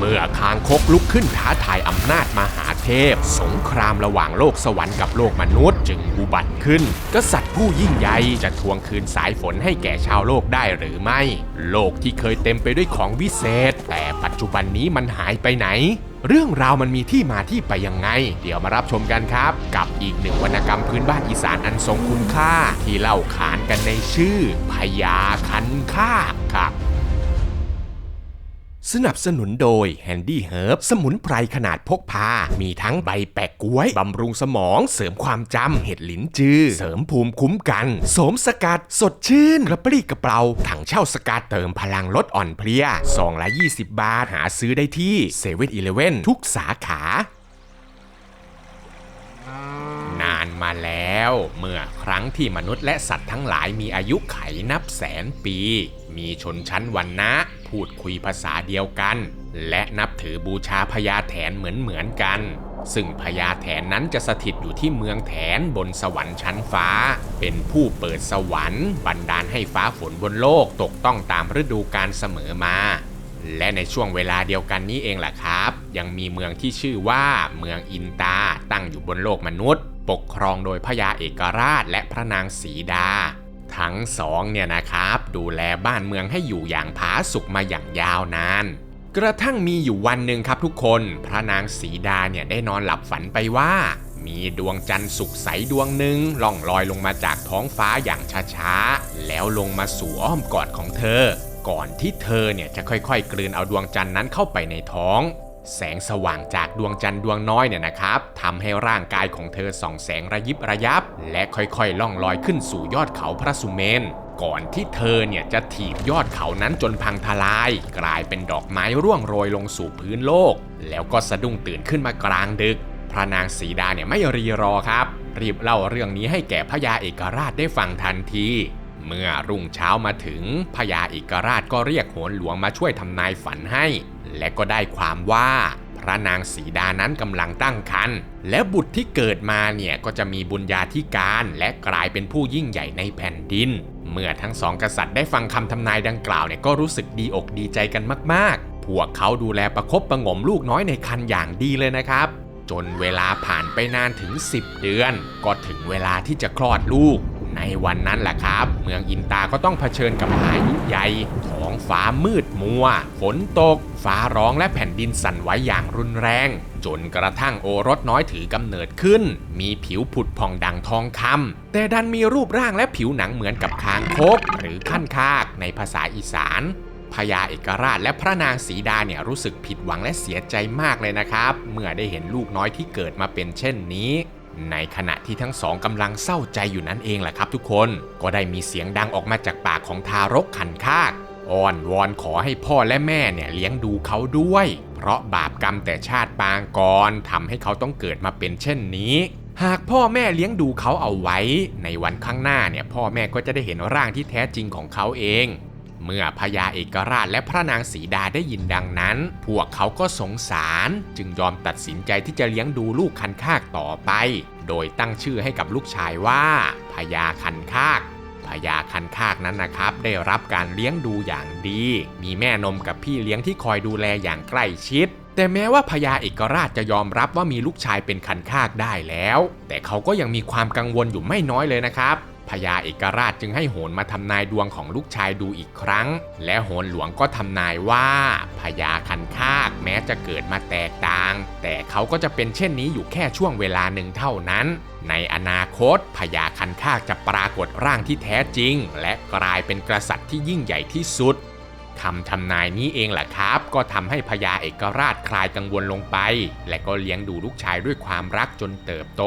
เมื่อคางคกลุกขึ้นท้าทายอำนาจมหาเทพสงครามระหว่างโลกสวรรค์กับโลกมนุษย์จึงอุบัติขึ้นกษัตริย์ผู้ยิ่งใหญ่จะทวงคืนสายฝนให้แก่ชาวโลกได้หรือไม่โลกที่เคยเต็มไปด้วยของวิเศษแต่ปัจจุบันนี้มันหายไปไหนเรื่องราวมันมีที่มาที่ไปยังไงเดี๋ยวมารับชมกันครับกับอีกหนึ่งวรรณกรรมพื้นบ้านอีสานอันทรงคุณค่าที่เล่าขานกันในชื่อพญาคันคากครับสนับสนุนโดย Handy Herb สมุนไพรขนาดพกพามีทั้งใบแปะก๊วยบำรุงสมองเสริมความจำเห็ดหลินจือเสริมภูมิคุ้มกันโสมสกัดสดชื่นกระปรี้กระเปร่าถังเช่าสกัดเติมพลังลดอ่อนเพลียซองละ20 บาทหาซื้อได้ที่ 7-Eleven ทุกสาขานานมาแล้วเมื่อครั้งที่มนุษย์และสัตว์ทั้งหลายมีอายุไขนับแสนปีมีชนชั้นวรรณะพูดคุยภาษาเดียวกันและนับถือบูชาพญาแถนเหมือนกันซึ่งพญาแถนนั้นจะสถิตอยู่ที่เมืองแถนบนสวรรค์ชั้นฟ้าเป็นผู้เปิดสวรรค์บันดาลให้ฟ้าฝนบนโลกตกต้องตามฤดูกาลเสมอมาและในช่วงเวลาเดียวกันนี้เองแหละครับยังมีเมืองที่ชื่อว่าเมืองอินตาตั้งอยู่บนโลกมนุษย์ปกครองโดยพญาเอกราชและพระนางสีดาทั้งสองเนี่ยนะครับดูแลบ้านเมืองให้อยู่อย่างผาสุกมาอย่างยาวนานกระทั่งมีอยู่วันหนึ่งครับทุกคนพระนางสีดาเนี่ยได้นอนหลับฝันไปว่ามีดวงจันทร์สุกใสดวงหนึ่งล่องลอยลงมาจากท้องฟ้าอย่างช้าๆแล้วลงมาสู่อ้อมกอดของเธอก่อนที่เธอเนี่ยจะค่อยๆกลืนเอาดวงจันทร์นั้นเข้าไปในท้องแสงสว่างจากดวงจันทร์ดวงน้อยเนี่ยนะครับทำให้ร่างกายของเธอส่องแสงระยิบระยับและค่อยๆล่องลอยขึ้นสู่ยอดเขาพระสุเมนก่อนที่เธอเนี่ยจะถีบยอดเขานั้นจนพังทลายกลายเป็นดอกไม้ร่วงโรยลงสู่พื้นโลกแล้วก็สะดุ้งตื่นขึ้นมากลางดึกพระนางสีดาเนี่ยไม่รีรอครับรีบเล่าเรื่องนี้ให้แก่พญาเอกราชได้ฟังทันทีเมื่อรุ่งเช้ามาถึงพญาเอกราชก็เรียกโหนหลวงมาช่วยทำนายฝันให้และก็ได้ความว่าพระนางสีดานั้นกำลังตั้งครรภ์และบุตรที่เกิดมาเนี่ยก็จะมีบุญญาธิการและกลายเป็นผู้ยิ่งใหญ่ในแผ่นดินเมื่อทั้งสองกษัตริย์ได้ฟังคำทำนายดังกล่าวเนี่ยก็รู้สึกดีอกดีใจกันมากๆพวกเขาดูแลประคบประหงมลูกน้อยในครรภ์อย่างดีเลยนะครับจนเวลาผ่านไปนานถึง10 เดือนก็ถึงเวลาที่จะคลอดลูกในวันนั้นแหละครับเมืองอินตาก็ต้องเผชิญกับพายุใหญ่ท้องฟ้ามืดมัวฝนตกฟ้าร้องและแผ่นดินสั่นไหวอย่างรุนแรงจนกระทั่งโอรสน้อยถือกำเนิดขึ้นมีผิวผุดผ่องดังทองคำแต่ดันมีรูปร่างและผิวหนังเหมือนกับคางคกหรือขั้นคากในภาษาอีสานพญาเอกราชและพระนางสีดาเนี่ยรู้สึกผิดหวังและเสียใจมากเลยนะครับเมื่อได้เห็นลูกน้อยที่เกิดมาเป็นเช่นนี้ในขณะที่ทั้งสองกำลังเศร้าใจอยู่นั่นเองแหละครับทุกคนก็ได้มีเสียงดังออกมาจากปากของทารกขันคากอ้อนวอนขอให้พ่อและแม่เนี่ยเลี้ยงดูเขาด้วยเพราะบาปกรรมแต่ชาติปางก่อนทำให้เขาต้องเกิดมาเป็นเช่นนี้หากพ่อแม่เลี้ยงดูเขาเอาไว้ในวันข้างหน้าเนี่ยพ่อแม่ก็จะได้เห็นร่างที่แท้จริงของเขาเองเมื่อพญาเอกราชและพระนางสีดาได้ยินดังนั้นพวกเขาก็สงสารจึงยอมตัดสินใจที่จะเลี้ยงดูลูกคันคากต่อไปโดยตั้งชื่อให้กับลูกชายว่าพญาคันคากพญาคันคากนั้นนะครับได้รับการเลี้ยงดูอย่างดีมีแม่นมกับพี่เลี้ยงที่คอยดูแลอย่างใกล้ชิดแต่แม้ว่าพญาเอกราชจะยอมรับว่ามีลูกชายเป็นคันคากได้แล้วแต่เขาก็ยังมีความกังวลอยู่ไม่น้อยเลยนะครับพญาเอกราชจึงให้โหนมาทำนายดวงของลูกชายดูอีกครั้งและโหนหลวงก็ทำนายว่าพญาคันคากแม้จะเกิดมาแตกต่างแต่เขาก็จะเป็นเช่นนี้อยู่แค่ช่วงเวลาหนึ่งเท่านั้นในอนาคตพญาคันคากจะปรากฏร่างที่แท้จริงและกลายเป็นกษัตริย์ที่ยิ่งใหญ่ที่สุดคำทำนายนี้เองแหละครับก็ทำให้พญาเอกราชคลายกังวลลงไปและก็เลี้ยงดูลูกชายด้วยความรักจนเติบโต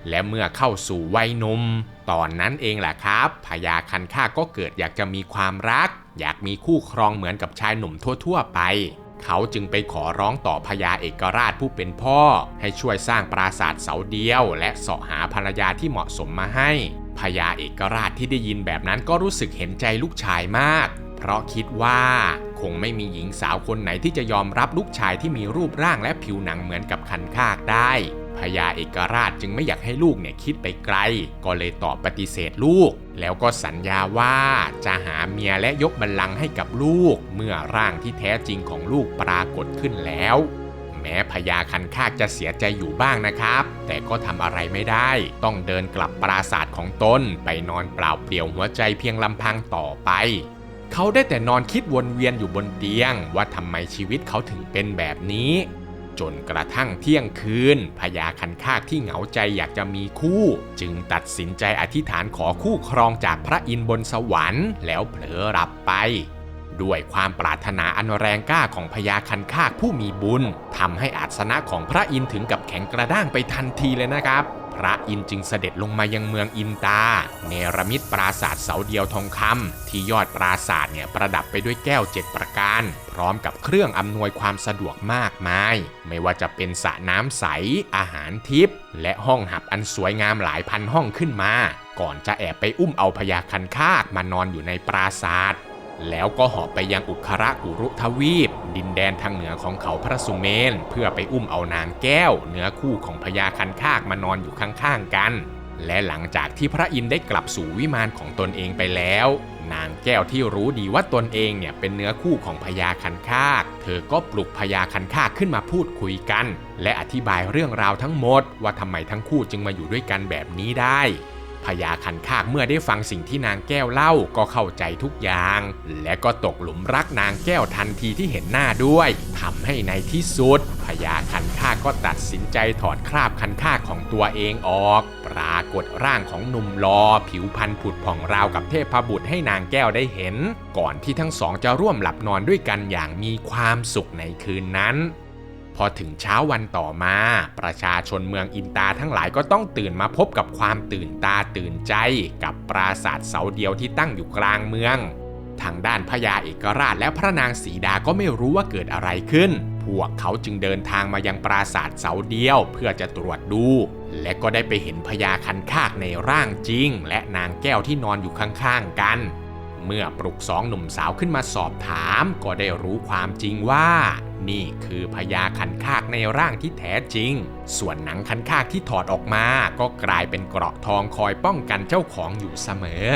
และเมื่อเข้าสู่วัยหนุ่มตอนนั้นเองแหละครับพญาคันคากก็เกิดอยากจะมีความรักอยากมีคู่ครองเหมือนกับชายหนุ่มทั่วๆไปเขาจึงไปขอร้องต่อพญาเอกราชผู้เป็นพ่อให้ช่วยสร้างปราสาทเสาเดียวและเสาะหาภรรยาที่เหมาะสมมาให้พญาเอกราชที่ได้ยินแบบนั้นก็รู้สึกเห็นใจลูกชายมากเพราะคิดว่าคงไม่มีหญิงสาวคนไหนที่จะยอมรับลูกชายที่มีรูปร่างและผิวหนังเหมือนกับคันคากได้ พญาเอกราชจึงไม่อยากให้ลูกคิดไปไกลก็เลยตอบปฏิเสธลูกแล้วก็สัญญาว่าจะหาเมียและยกบัลลังก์ให้กับลูกเมื่อร่างที่แท้จริงของลูกปรากฏขึ้นแล้วแม้พญาคันคากจะเสียใจอยู่บ้างนะครับแต่ก็ทำอะไรไม่ได้ต้องเดินกลับปราสาทของตนไปนอนเปล่าเปลี่ยวหัวใจเพียงลำพังต่อไปเขาได้แต่นอนคิดวนเวียนอยู่บนเตียงว่าทำไมชีวิตเขาถึงเป็นแบบนี้จนกระทั่งเที่ยงคืนพญาคันคากที่เหงาใจอยากจะมีคู่จึงตัดสินใจอธิษฐานขอคู่ครองจากพระอินทร์บนสวรรค์แล้วเผลอหลับไปด้วยความปรารถนาอันแรงกล้าของพญาคันคากผู้มีบุญทำให้อาสนะของพระอินทร์ถึงกับแข็งกระด้างไปทันทีเลยนะครับพระอินทร์จึงเสด็จลงมายังเมืองอินตาเนรมิตปราสาทเสาเดียวทองคำที่ยอดปราสาทประดับไปด้วยแก้ว7ประการพร้อมกับเครื่องอำนวยความสะดวกมากมายไม่ว่าจะเป็นสระน้ำใสอาหารทิพย์และห้องหับอันสวยงามหลายพันห้องขึ้นมาก่อนจะแอบไปอุ้มเอาพญาคันคากมานอนอยู่ในปราสาทแล้วก็หอบไปยังอุคระกุรุทวีปดินแดนทางเหนือของเขาพระสุเมนเพื่อไปอุ้มเอานางแก้วเนื้อคู่ของพญาคันคากมานอนอยู่ข้างๆกันและหลังจากที่พระอินทร์ได้กลับสู่วิมานของตนเองไปแล้วนางแก้วที่รู้ดีว่าตนเองเป็นเนื้อคู่ของพญาคันคากเธอก็ปลุกพญาคันคากขึ้นมาพูดคุยกันและอธิบายเรื่องราวทั้งหมดว่าทำไมทั้งคู่จึงมาอยู่ด้วยกันแบบนี้ได้พญาคันคากเมื่อได้ฟังสิ่งที่นางแก้วเล่าก็เข้าใจทุกอย่างและก็ตกหลุมรักนางแก้วทันทีที่เห็นหน้าด้วยทำให้ในที่สุดพญาคันคากก็ตัดสินใจถอดคราบคันคากของตัวเองออกปรากฏร่างของหนุ่มหล่อผิวพรรณผุดผ่องราวกับเทพบุตรให้นางแก้วได้เห็นก่อนที่ทั้งสองจะร่วมหลับนอนด้วยกันอย่างมีความสุขในคืนนั้นพอถึงเช้าวันต่อมาประชาชนเมืองอินตาทั้งหลายก็ต้องตื่นมาพบกับความตื่นตาตื่นใจกับปราสาทเสาเดียวที่ตั้งอยู่กลางเมืองทางด้านพญาเอกราชและพระนางสีดาก็ไม่รู้ว่าเกิดอะไรขึ้นพวกเขาจึงเดินทางมายังปราสาทเสาเดียวเพื่อจะตรวจดูและก็ได้ไปเห็นพญาคันคากในร่างจริงและนางแก้วที่นอนอยู่ข้างๆกันเมื่อปลุกสองหนุ่มสาวขึ้นมาสอบถามก็ได้รู้ความจริงว่านี่คือพญาคันคากในร่างที่แท้จริงส่วนหนังคันคากที่ถอดออกมาก็กลายเป็นเกราะทองคอยป้องกันเจ้าของอยู่เสมอ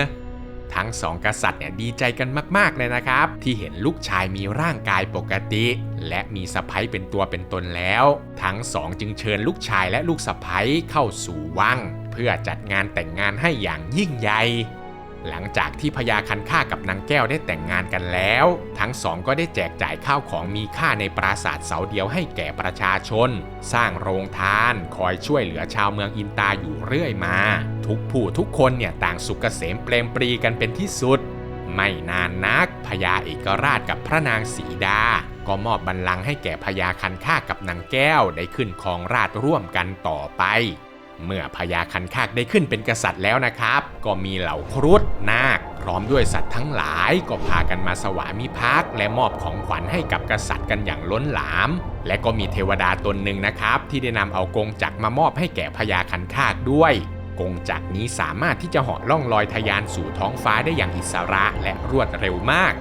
ทั้งสองกษัตริย์ดีใจกันมากๆเลยนะครับที่เห็นลูกชายมีร่างกายปกติและมีสะใภ้เป็นตัวเป็นตนแล้วทั้งสองจึงเชิญลูกชายและลูกสะใภ้เข้าสู่วังเพื่อจัดงานแต่งงานให้อย่างยิ่งใหญ่หลังจากที่พญาคันคากกับนางแก้วได้แต่งงานกันแล้วทั้งสองก็ได้แจกจ่ายข้าวของมีค่าในปราสาทเสาเดียวให้แก่ประชาชนสร้างโรงทานคอยช่วยเหลือชาวเมืองอินตาอยู่เรื่อยมาทุกผู้ทุกคนต่างสุขเกษมเปรมปรีกันเป็นที่สุดไม่นานนักพญาเอกราชกับพระนางสีดาก็มอบบัลลังก์ให้แก่พญาคันคากกับนางแก้วได้ขึ้นครองราชย์ร่วมกันต่อไปเมื่อพญาคันคากได้ขึ้นเป็นกษัตริย์แล้วนะครับก็มีเหล่าครุฑนาคพร้อมด้วยสัตว์ทั้งหลายก็พากันมาสวามิภักดิ์และมอบของขวัญให้กับกษัตริย์กันอย่างล้นหลามและก็มีเทวดาตนหนึ่งนะครับที่ได้นำเอากงจักรมามอบให้แก่พญาคันคากด้วยกงจักรนี้สามารถที่จะเหาะล่องลอยทะยานสู่ท้องฟ้าได้อย่างอิสระและรวดเร็วมาก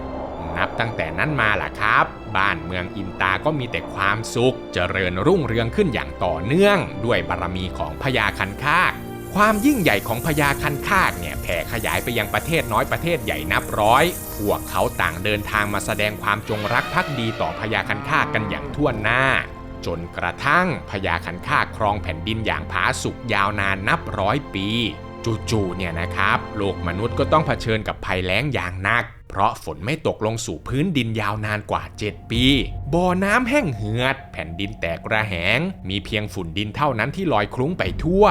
นับตั้งแต่นั้นมาล่ะครับบ้านเมืองอินตาก็มีแต่ความสุขเจริญรุ่งเรืองขึ้นอย่างต่อเนื่องด้วยบารมีของพญาคันคากความยิ่งใหญ่ของพญาคันคากแผ่ขยายไปยังประเทศน้อยประเทศใหญ่นับร้อยพวกเขาต่างเดินทางมาแสดงความจงรักภักดีต่อพญาคันคากกันอย่างทั่วหน้าจนกระทั่งพญาคันคากครองแผ่นดินอย่างผาสุกยาวนานนับร้อยปีจู่ๆนะครับโลกมนุษย์ก็ต้องเผชิญกับภัยแล้งอย่างหนักเพราะฝนไม่ตกลงสู่พื้นดินยาวนานกว่า7ปีบ่อน้ำแห้งเหือดแผ่นดินแตกระแหงมีเพียงฝุ่นดินเท่านั้นที่ลอยคลุ้งไปทั่ว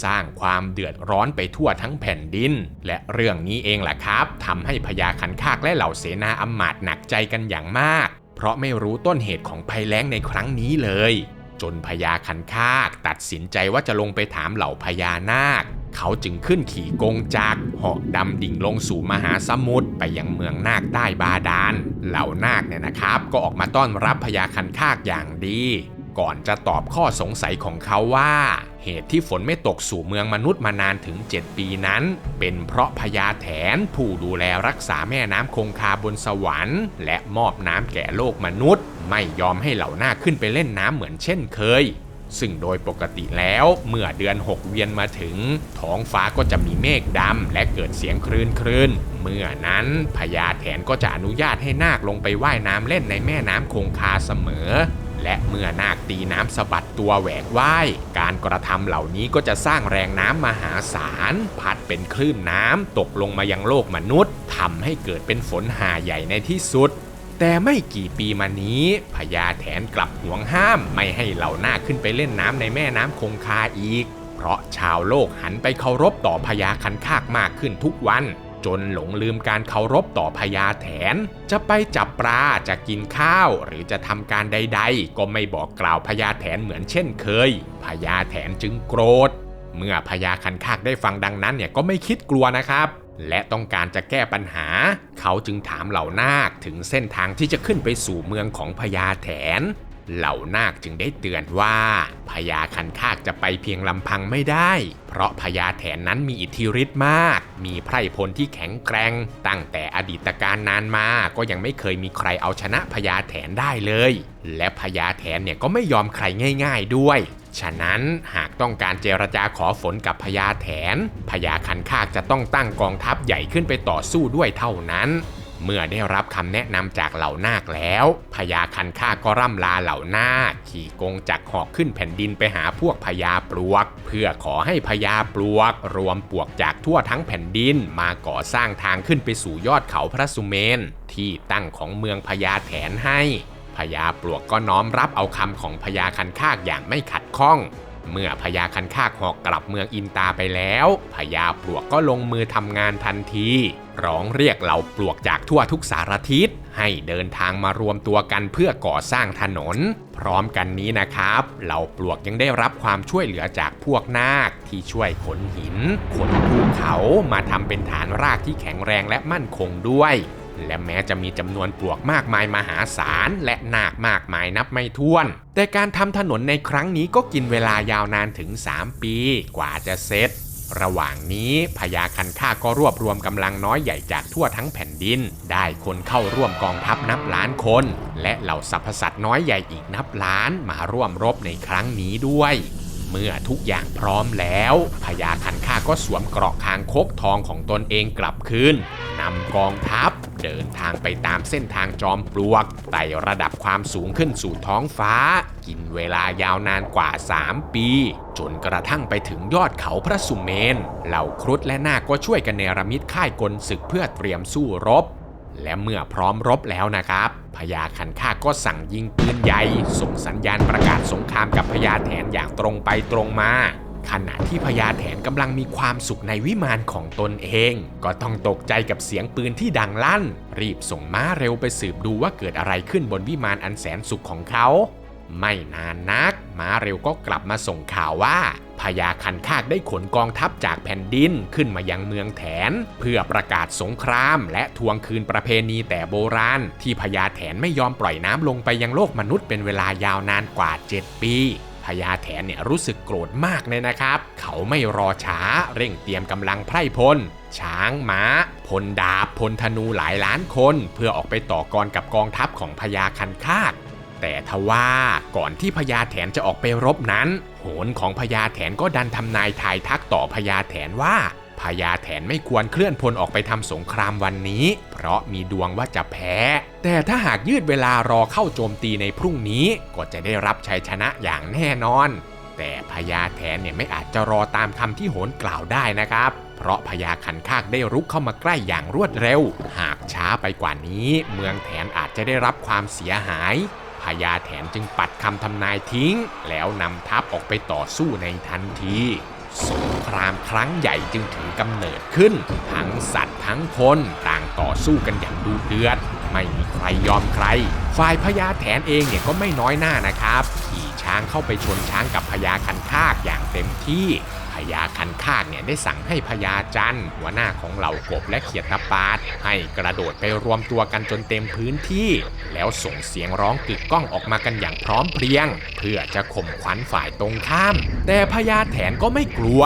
สร้างความเดือดร้อนไปทั่วทั้งแผ่นดินและเรื่องนี้เองแหละครับทำให้พญาคันคากและเหล่าเสนาอำมาตย์หนักใจกันอย่างมากเพราะไม่รู้ต้นเหตุของภัยแล้งในครั้งนี้เลยจนพญาคันคากตัดสินใจว่าจะลงไปถามเหล่าพญานาคเขาจึงขึ้นขี่กงจักรเหาะดำดิ่งลงสู่มหาสมุทรไปยังเมืองนาคใต้บาดาลเหล่านาคนะครับก็ออกมาต้อนรับพญาคันคากอย่างดีก่อนจะตอบข้อสงสัยของเขาว่าเหตุที่ฝนไม่ตกสู่เมืองมนุษย์มานานถึง7ปีนั้นเป็นเพราะพญาแถนผู้ดูแลรักษาแม่น้ำคงคาบนสวรรค์และมอบน้ำแก่โลกมนุษย์ไม่ยอมให้เหล่านาคขึ้นไปเล่นน้ำเหมือนเช่นเคย ซึ่งโดยปกติแล้วเมื่อเดือน6เวียนมาถึงท้องฟ้าก็จะมีเมฆดำและเกิดเสียงคลื่นเมื่อนั้นพญาแถนก็จะอนุญาตให้นาคลงไปว่ายน้ำเล่นในแม่น้ำคงคาเสมอและเมื่อนาคตีน้ำสะบัดตัวแหวกว่ายการกระทำเหล่านี้ก็จะสร้างแรงน้ำมหาศาลพัดเป็นคลื่นน้ำตกลงมายังโลกมนุษย์ทำให้เกิดเป็นฝนหาใหญ่ในที่สุดแต่ไม่กี่ปีมานี้พญาแถนกลับห่วงห้ามไม่ให้เหล่านาคขึ้นไปเล่นน้ำในแม่น้ำคงคาอีกเพราะชาวโลกหันไปเคารพต่อพญาคันคากมากขึ้นทุกวันจนหลงลืมการเคารพต่อพญาแถนจะไปจับปลาจะกินข้าวหรือจะทำการใดๆก็ไม่บอกกล่าวพญาแถนเหมือนเช่นเคยพญาแถนจึงโกรธเมื่อพญาคันคากได้ฟังดังนั้นเนี่ยก็ไม่คิดกลัวนะครับและต้องการจะแก้ปัญหาเขาจึงถามเหล่านาคถึงเส้นทางที่จะขึ้นไปสู่เมืองของพญาแถนเหล่านาคจึงได้เตือนว่าพญาคันคากจะไปเพียงลำพังไม่ได้เพราะพญาแถนนั้นมีอิทธิฤทธิ์มากมีไพร่พลที่แข็งแกร่งตั้งแต่อดีตการนานมาก็ยังไม่เคยมีใครเอาชนะพญาแถนได้เลยและพญาแถนเนี่ยก็ไม่ยอมใครง่ายๆด้วยฉะนั้นหากต้องการเจรจาขอฝนกับพญาแถนพญาคันคากจะต้องตั้งกองทัพใหญ่ขึ้นไปต่อสู้ด้วยเท่านั้นเมื่อได้รับคำแนะนำจากเหล่านาคแล้วพญาคันคากก็ร่ำลาเหล่านาคขี่กงจักรหอกขึ้นแผ่นดินไปหาพวกพญาปลวกเพื่อขอให้พญาปลวกรวมปลวกจากทั่วทั้งแผ่นดินมาก่อสร้างทางขึ้นไปสู่ยอดเขาพระสุเมนที่ตั้งของเมืองพญาแถนให้พญาปลวกก็น้อมรับเอาคำของพญาคันคากอย่างไม่ขัดข้องเมื่อพญาคันคากหอกกลับเมืองอินตาไปแล้วพญาปลวกก็ลงมือทำงานทันทีร้องเรียกเหล่าปลวกจากทั่วทุกสารทิศให้เดินทางมารวมตัวกันเพื่อก่อสร้างถนนพร้อมกันนี้นะครับเหล่าปลวกยังได้รับความช่วยเหลือจากพวกนาคที่ช่วยขนหินขนภูเขามาทำเป็นฐานรากที่แข็งแรงและมั่นคงด้วยและแม้จะมีจำนวนปลวกมากมายมหาศาลและนาคมากมายนับไม่ถ้วนแต่การทำถนนในครั้งนี้ก็กินเวลายาวนานถึง3 ปีกว่าจะเสร็จระหว่างนี้พญาคันคากก็รวบรวมกำลังน้อยใหญ่จากทั่วทั้งแผ่นดินได้คนเข้าร่วมกองทัพนับล้านคนและเหล่าสรรพสัตว์น้อยใหญ่อีกนับล้านมาร่วมรบในครั้งนี้ด้วยเมื่อทุกอย่างพร้อมแล้วพญาคันคากก็สวมเกราะคางคกทองของตนเองกลับคืนนำกองทัพเดินทางไปตามเส้นทางจอมปลวกไต่ระดับความสูงขึ้นสู่ท้องฟ้ากินเวลายาวนานกว่า3 ปีจนกระทั่งไปถึงยอดเขาพระสุเมนเหล่าครุฑและนาคก็ช่วยกันเนรมิตค่ายกลศึกเพื่อเตรียมสู้รบและเมื่อพร้อมรบแล้วนะครับพญาคันคากก็สั่งยิงปืนใหญ่ส่งสัญญาณประกาศสงครามกับพญาแถนอย่างตรงไปตรงมาขณะที่พญาแถนกำลังมีความสุขในวิมานของตนเองก็ต้องตกใจกับเสียงปืนที่ดังลั่นรีบส่งม้าเร็วไปสืบดูว่าเกิดอะไรขึ้นบนวิมานอันแสนสุขของเขาไม่นานนักม้าเร็วก็กลับมาส่งข่าวว่าพญาคันคากได้ขนกองทัพจากแผ่นดินขึ้นมายังเมืองแถนเพื่อประกาศสงครามและทวงคืนประเพณีแต่โบราณที่พญาแถนไม่ยอมปล่อยน้ำลงไปยังโลกมนุษย์เป็นเวลายาวนานกว่า7 ปีพญาแถนเนี่ยรู้สึกโกรธมากเลยนะครับเขาไม่รอช้าเร่งเตรียมกำลังไพร่พลช้างม้าพลดาบพลธนูหลายล้านคนเพื่อออกไปต่อกรกับกองทัพของพญาคันคากแต่ทว่าก่อนที่พญาแถนจะออกไปรบนั้นโหรของพญาแถนก็ดันทำนายทายทักต่อพญาแถนว่าพญาแถนไม่ควรเคลื่อนพลออกไปทำสงครามวันนี้เพราะมีดวงว่าจะแพ้แต่ถ้าหากยืดเวลารอเข้าโจมตีในพรุ่งนี้ก็จะได้รับชัยชนะอย่างแน่นอนแต่พญาแถนเนี่ยไม่อาจจะรอตามคำที่โหรกล่าวได้นะครับเพราะพญาคันคากได้รุกเข้ามาใกล้อย่างรวดเร็วหากช้าไปกว่านี้เมืองแถนอาจจะได้รับความเสียหายพญาแถนจึงปัดคำทำนายทิ้งแล้วนำทัพออกไปต่อสู้ในทันทีสงครามครั้งใหญ่จึงถือกำเนิดขึ้นทั้งสัตว์ทั้งคนต่างต่อสู้กันอย่างดุเดือดไม่มีใครยอมใครฝ่ายพญาแถนเองเนี่ยก็ไม่น้อยหน้านะครับขี่ช้างเข้าไปชนช้างกับพญาคันคากอย่างเต็มที่พญาคันคากเนี่ยได้สั่งให้พญาจันทร์หัวหน้าของเหล่ากบและเขียดตะปาดให้กระโดดไปรวมตัวกันจนเต็มพื้นที่แล้วส่งเสียงร้องกึกก้องออกมากันอย่างพร้อมเพรียงเพื่อจะข่มขวัญฝ่ายตรงข้ามแต่พญาแถนก็ไม่กลัว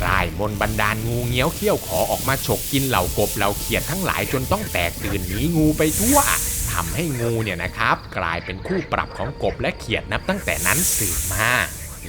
ร่ายมนต์บันดาลงูเงี้ยวเขี้ยวขอออกมาฉกกินเหล่ากบเหล่าเขียดทั้งหลายจนต้องแตกตื่นหนีงูไปทั่วทำให้งูเนี่ยนะครับกลายเป็นคู่ปรับของกบและเขียดนับตั้งแต่นั้นสืบมา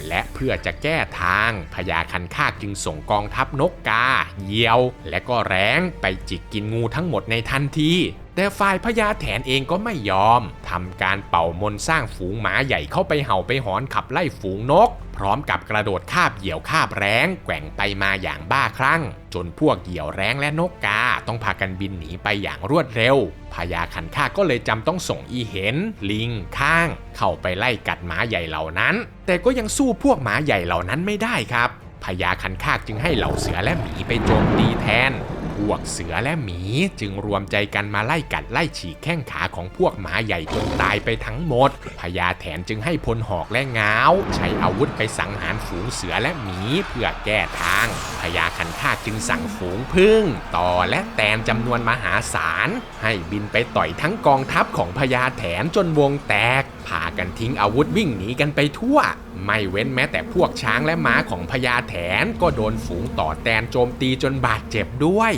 และเพื่อจะแก้ทางพญาคันคากจึงส่งกองทัพนกกาเหยี่ยวและก็แร้งไปจิกกินงูทั้งหมดในทันทีแต่ฝ่ายพญาแถนเองก็ไม่ยอมทำการเป่ามนต์สร้างฝูงหมาใหญ่เข้าไปเห่าไปหอนขับไล่ฝูงนกพร้อมกับกระโดดคาบเหยี่ยวคาบแร้งแกว่งไปมาอย่างบ้าคลั่งจนพวกเหยี่ยวแร้งและนกกาต้องพากันบินหนีไปอย่างรวดเร็วพญาคันคากก็เลยจำต้องส่งอีเห็นลิงข้างเข้าไปไล่กัดหมาใหญ่เหล่านั้นแต่ก็ยังสู้พวกหมาใหญ่เหล่านั้นไม่ได้ครับพญาคันคากจึงให้เหล่าเสือและหมีไปโจมตีแทนพวกเสือและหมีจึงรวมใจกันมาไล่กัดไล่ฉีกแข้งขาของพวกหมาใหญ่จนตายไปทั้งหมดพญาแถนจึงให้พลหอกและง้าวใช้อาวุธไปสังหารฝูงเสือและหมีเพื่อแก้ทางพญาคันคากจึงสั่งฝูงผึ้งต่อและแตนจำนวนมหาศาลให้บินไปต่อยทั้งกองทัพของพญาแถนจนวงแตกพากันทิ้งอาวุธวิ่งหนีกันไปทั่วไม่เว้นแม้แต่พวกช้างและม้าของพญาแถนก็โดนฝูงต่อแตนโจมตีจนบาดเจ็บด้วย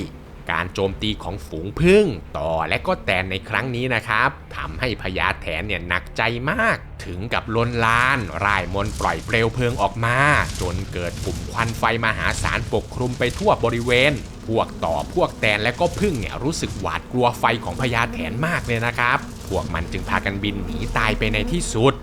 การโจมตีของฝูงผึ้งต่อและก็แตนในครั้งนี้นะครับทำให้พญาแถนเนี่ยหนักใจมากถึงกับลนลานร่ายมนต์ปล่อยเปลวเพลิงออกมาจนเกิดกลุ่มควันไฟมหาศาลปกคลุมไปทั่วบริเวณพวกต่อพวกแตนและก็ผึ้งเนี่ยรู้สึกหวาดกลัวไฟของพญาแถนมากเลยนะครับพวกมันจึงพากันบินหนีตายไปในที่สุด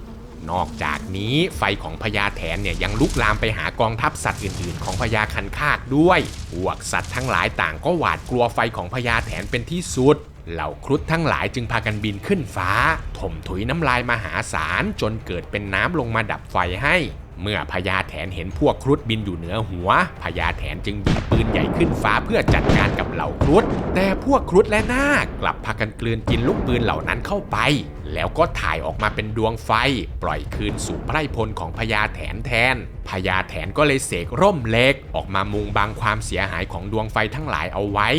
นอกจากนี้ไฟของพญาแถนเนี่ยยังลุกลามไปหากองทัพสัตว์อื่นๆของพญาคันคากด้วยพวกสัตว์ทั้งหลายต่างก็หวาดกลัวไฟของพญาแถนเป็นที่สุดเหล่าครุฑทั้งหลายจึงพากันบินขึ้นฟ้าถมถุยน้ำลายมหาศาลจนเกิดเป็นน้ำลงมาดับไฟให้เมื่อพญาแถนเห็นพวกครุฑบินอยู่เหนือหัวพญาแถนจึงยิงปืนใหญ่ขึ้นฟ้าเพื่อจัดการกับเหล่าครุฑแต่พวกครุฑและนาคกลับพากันกลืนกินลูกปืนเหล่านั้นเข้าไปแล้วก็ถ่ายออกมาเป็นดวงไฟปล่อยคืนสู่ไพร่พลของพญาแถนแทนพญาแถนก็เลยเสกร่มเหล็กออกมามุงบังความเสียหายของดวงไฟทั้งหลายเอาไว้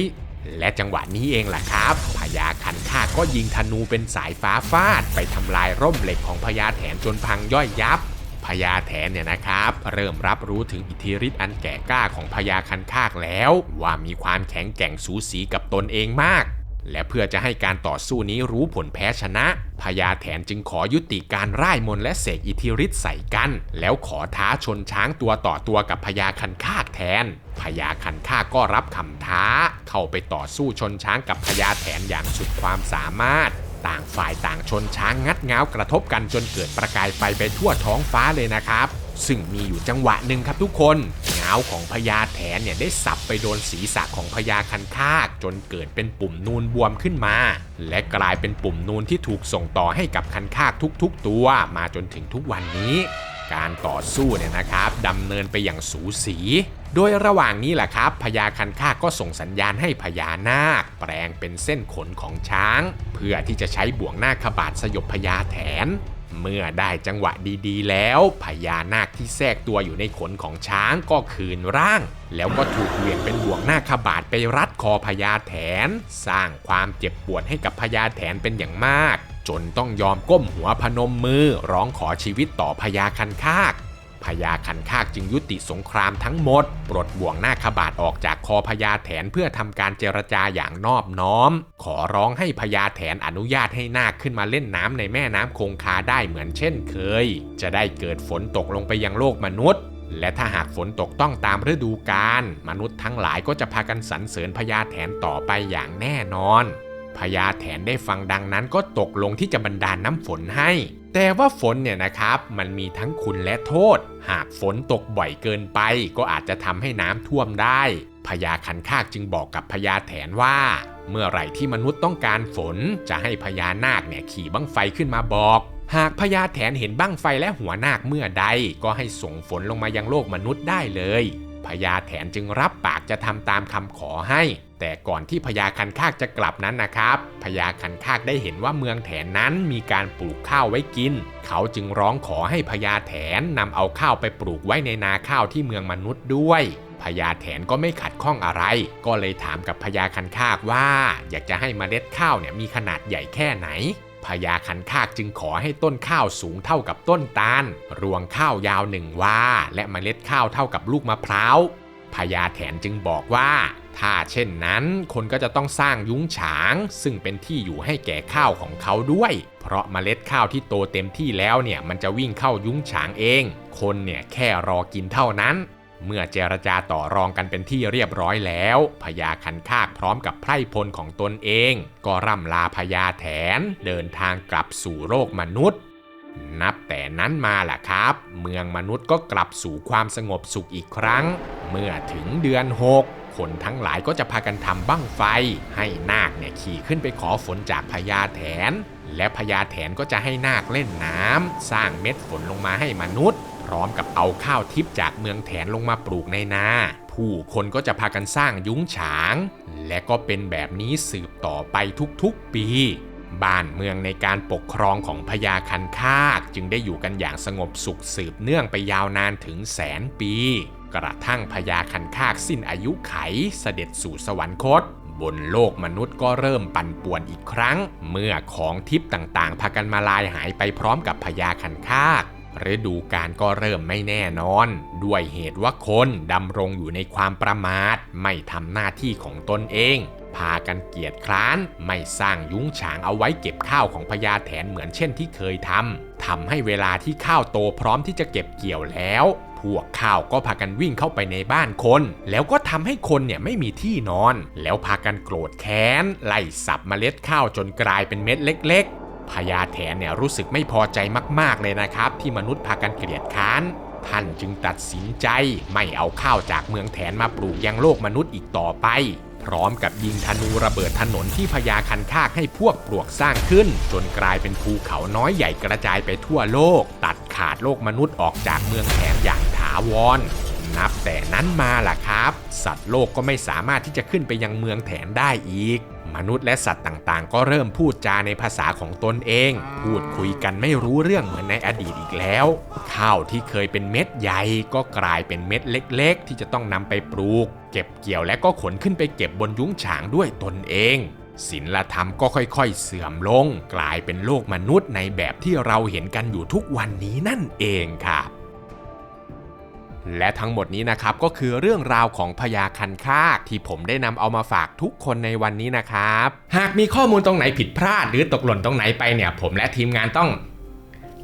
และจังหวะนี้เองแหละครับพญาคันคากก็ยิงธนูเป็นสายฟ้าฟาดไปทำลายร่มเหล็กของพญาแถนจนพังย่อยยับพญาแถนเนี่ยนะครับเริ่มรับรู้ถึงอิทธิฤทธิ์อันแก่กล้าของพญาคันคากแล้วว่ามีความแข็งแกร่งสูสีกับตนเองมากและเพื่อจะให้การต่อสู้นี้รู้ผลแพ้ชนะพญาแถนจึงขอยุติการร่ายมนต์และเสกอิทธิฤทธิ์ใส่กันแล้วขอท้าชนช้างตัวต่อตัวกับพญาคันคากแทนพญาคันคากก็รับคำท้าเข้าไปต่อสู้ชนช้างกับพญาแถนอย่างสุดความสามารถต่างฝ่ายต่างชนช้างงัดง้าวกระทบกันจนเกิดประกายไฟไปทั่วท้องฟ้าเลยนะครับซึ่งมีอยู่จังหวะหนึ่งครับทุกคนง้าวของพญาแถนเนี่ยได้สับไปโดนศีรษะของพญาคันคากจนเกิดเป็นปุ่มนูนบวมขึ้นมาและกลายเป็นปุ่มนูนที่ถูกส่งต่อให้กับคันคากทุกๆตัวมาจนถึงทุกวันนี้การต่อสู้เนี่ยนะครับดำเนินไปอย่างสูสีโดยระหว่างนี้แหละครับพญาคันคากก็ส่งสัญญาณให้พญานาคแปลงเป็นเส้นขนของช้างเพื่อที่จะใช้บ่วงนาคบาทสยบพญาแถนเมื่อได้จังหวะดีๆแล้วพญานาคที่แทรกตัวอยู่ในขนของช้างก็คืนร่างแล้วก็ถูกเหวี่ยงเป็นบ่วงนาคบาทไปรัดคอพญาแถนสร้างความเจ็บปวดให้กับพญาแถนเป็นอย่างมากจนต้องยอมก้มหัวพนมมือร้องขอชีวิตต่อพญาคันคากพญาคันคากจึงยุติสงครามทั้งหมดปลดบ่วงนาคบาทออกจากคอพญาแถนเพื่อทำการเจรจาอย่างนอบน้อมขอร้องให้พญาแถนอนุญาตให้นาคขึ้นมาเล่นน้ำในแม่น้ำคงคาได้เหมือนเช่นเคยจะได้เกิดฝนตกลงไปยังโลกมนุษย์และถ้าหากฝนตกต้องตามฤดูกาลมนุษย์ทั้งหลายก็จะพากันสรรเสริญพญาแถนต่อไปอย่างแน่นอนพญาแถนได้ฟังดังนั้นก็ตกลงที่จะบันดาลน้ำฝนให้แต่ว่าฝนเนี่ยนะครับมันมีทั้งคุณและโทษหากฝนตกบ่อยเกินไปก็อาจจะทำให้น้ำท่วมได้พญาคันคากจึงบอกกับพญาแถนว่าเมื่อไหร่ที่มนุษย์ต้องการฝนจะให้พญานาคเนี่ยขี่บั้งไฟขึ้นมาบอกหากพญาแถนเห็นบั้งไฟและหัวนาคเมื่อใดก็ให้ส่งฝนลงมายังโลกมนุษย์ได้เลยพญาแถนจึงรับปากจะทำตามคำขอให้แต่ก่อนที่พญาคันคากจะกลับนั้นนะครับพญาคันคากได้เห็นว่าเมืองแถนนั้นมีการปลูกข้าวไว้กินเขาจึงร้องขอให้พญาแถนนำเอาข้าวไปปลูกไว้ในนาข้าวที่เมืองมนุษย์ด้วยพญาแถนก็ไม่ขัดข้องอะไรก็เลยถามกับพญาคันคากว่าอยากจะให้เมล็ดข้าวเนี่ยมีขนาดใหญ่แค่ไหนพญาคันคากจึงขอให้ต้นข้าวสูงเท่ากับต้นตาลรวงข้าวยาว1 วาและเมล็ดข้าวเท่ากับลูกมะพร้าว พญาแถนจึงบอกว่าถ้าเช่นนั้นคนก็จะต้องสร้างยุ้งฉางซึ่งเป็นที่อยู่ให้แก่ข้าวของเขาด้วยเพราะเมล็ดข้าวที่โตเต็มที่แล้วเนี่ยมันจะวิ่งเข้ายุ้งฉางเองคนเนี่ยแค่รอกินเท่านั้นเมื่อเจรจาต่อรองกันเป็นที่เรียบร้อยแล้วพญาคันคากพร้อมกับไพร่พลของตนเองก็ร่ำลาพญาแถนเดินทางกลับสู่โลกมนุษย์นับแต่นั้นมาล่ะครับเมืองมนุษย์ก็กลับสู่ความสงบสุขอีกครั้งเมื่อถึงเดือน6คนทั้งหลายก็จะพากันทำบั้งไฟให้นาคเนี่ยขี่ขึ้นไปขอฝนจากพญาแถนและพญาแถนก็จะให้นาคเล่นน้ำสร้างเม็ดฝนลงมาให้มนุษย์พร้อมกับเอาข้าวทิพย์จากเมืองแถนลงมาปลูกในนาผู้คนก็จะพากันสร้างยุ้งฉางและก็เป็นแบบนี้สืบต่อไปทุกๆปีบ้านเมืองในการปกครองของพญาคันคากจึงได้อยู่กันอย่างสงบสุขสืบเนื่องไปยาวนานถึง100,000 ปีกระทั่งพญาคันคากสิ้นอายุไขเสด็จสู่สวรรคตบนโลกมนุษย์ก็เริ่มปั่นป่วนอีกครั้งเมื่อของทิพย์ต่างๆพากันมาลายหายไปพร้อมกับพญาคันคากฤดูกาลก็เริ่มไม่แน่นอนด้วยเหตุว่าคนดำรงอยู่ในความประมาทไม่ทำหน้าที่ของตนเองพากันเกียจคร้านไม่สร้างยุ้งฉางเอาไว้เก็บข้าวของพญาแถนเหมือนเช่นที่เคยทำให้เวลาที่ข้าวโตพร้อมที่จะเก็บเกี่ยวแล้วพวกข้าวก็พากันวิ่งเข้าไปในบ้านคนแล้วก็ทำให้คนเนี่ยไม่มีที่นอนแล้วพากันโกรธแค้นไล่สับเมล็ดข้าวจนกลายเป็นเม็ดเล็กๆพญาแถนเนี่ยรู้สึกไม่พอใจมากๆเลยนะครับที่มนุษย์พากันเกลียดค้านท่านจึงตัดสินใจไม่เอาข้าวจากเมืองแถนมาปลูกยังโลกมนุษย์อีกต่อไปพร้อมกับยิงธนูระเบิดถนนที่พญาคันคากให้พวกปลวกสร้างขึ้นจนกลายเป็นภูเขาน้อยใหญ่กระจายไปทั่วโลกตัดขาดโลกมนุษย์ออกจากเมืองแถนอย่างถาวรนับแต่นั้นมาล่ะครับสัตว์โลกก็ไม่สามารถที่จะขึ้นไปยังเมืองแถนได้อีกมนุษย์และสัตว์ต่างๆก็เริ่มพูดจาในภาษาของตนเองพูดคุยกันไม่รู้เรื่องเหมือนในอดีตอีกแล้วข้าวที่เคยเป็นเม็ดใหญ่ก็กลายเป็นเม็ดเล็กๆที่จะต้องนำไปปลูกเก็บเกี่ยวและก็ขนขึ้นไปเก็บบนยุ้งฉางด้วยตนเองศีลธรรมก็ค่อยๆเสื่อมลงกลายเป็นโลกมนุษย์ในแบบที่เราเห็นกันอยู่ทุกวันนี้นั่นเองครับและทั้งหมดนี้นะครับก็คือเรื่องราวของพญาคันคากที่ผมได้นำเอามาฝากทุกคนในวันนี้นะครับหากมีข้อมูลตรงไหนผิดพลาดหรือตกหล่นตรงไหนไปเนี่ยผมและทีมงานต้อง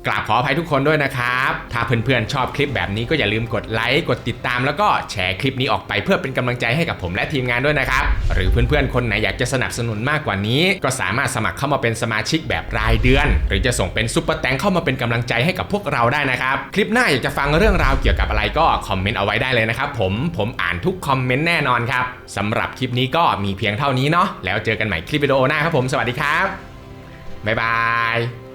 กราบขออภัยทุกคนด้วยนะครับถ้าเพื่อนๆชอบคลิปแบบนี้ก็อย่าลืมกดไลค์กดติดตามแล้วก็แชร์คลิปนี้ออกไปเพื่อเป็นกำลังใจให้กับผมและทีมงานด้วยนะครับหรือเพื่อนๆคนไหนอยากจะสนับสนุนมากกว่านี้ก็สามารถสมัครเข้ามาเป็นสมาชิกแบบรายเดือนหรือจะส่งเป็นซุปเปอร์แตงเข้ามาเป็นกำลังใจให้กับพวกเราได้นะครับคลิปหน้าอยากจะฟังเรื่องราวเกี่ยวกับอะไรก็คอมเมนต์เอาไว้ได้เลยนะครับผมอ่านทุกคอมเมนต์แน่นอนครับสำหรับคลิปนี้ก็มีเพียงเท่านี้เนาะแล้วเจอกันใหม่คลิปวิดีโอหน้าครับผมสวัสดีครับบ๊ายบาย